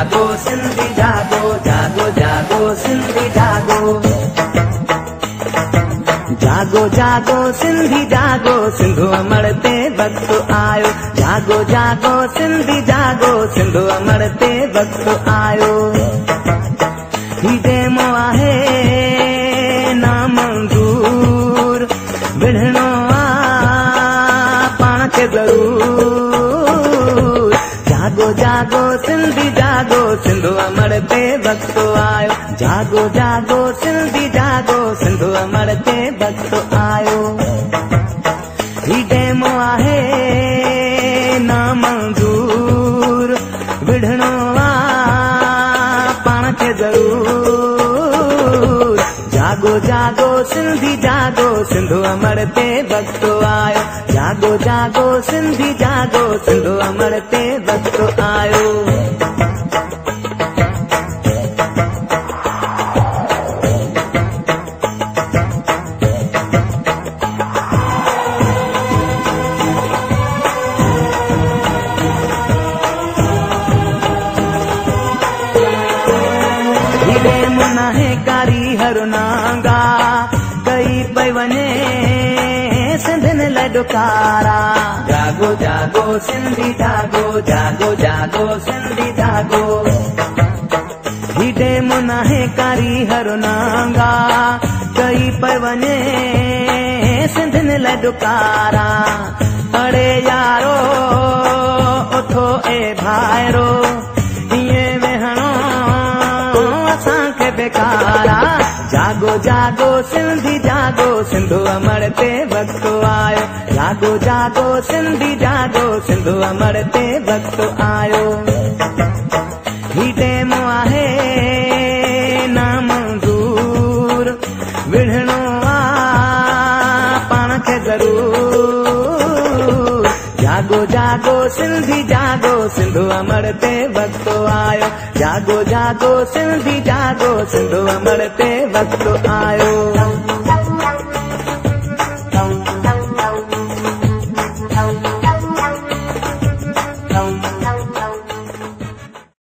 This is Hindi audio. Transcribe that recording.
जागो सिंधी जागो, जागो जागो सिंधी जागो। जागो जागो सिंधी जागो, सिंधु अमर ते वक्त आयो। जागो जागो सिंधी जागो, सिंधु अमर ते वक्त आयो। ही डेमो आहे नामंजूर, विढ़णो आ पाण खे ज़रूर। जागो जागो सिंधी जागो, सिंधु अमर ते वक्त आयो। जागो जागो सिंधी जागो, सिंधु अमर ते वक्त आयो। ही डेमो आहे नामंजूर, विढ़णो आ पाण खे ज़रूर। जागो जागो सिंधी जागो, सिंधु अमर ते वक्त आयो। जागो जागो सिंधी जागो, सिंधु अमर ते वक्त आयो। कारी हरु नांगा कई पई वञे सिंधियुनि लाइ ॾुकारा। जागो जागो सिंधी जागो, जागो जागो सिंधी जागो। ही डेमो नाहे कारी हरु नांगा कई पई वञे सिंधियुनि लाइ ॾुकारा। अड़े यारो उथो ए भाइरो, हीअं वेहणो असांखे बेकारा। जागो जागो सिंधी जागो, सिंधु अमर ते वक्त आयो। जागो जागो सिंधी जागो, सिंधु अमर ते वक्त आयो। ही डेमो आहे नामंजूर, विढ़णो आ पाण खे ज़रूर। जागो जागो सिंधी जागो, सिंधु अमर ते वक्त आयो। जागो जागो सिंधी जागो, सिंधु अमर ते वक्त आयो।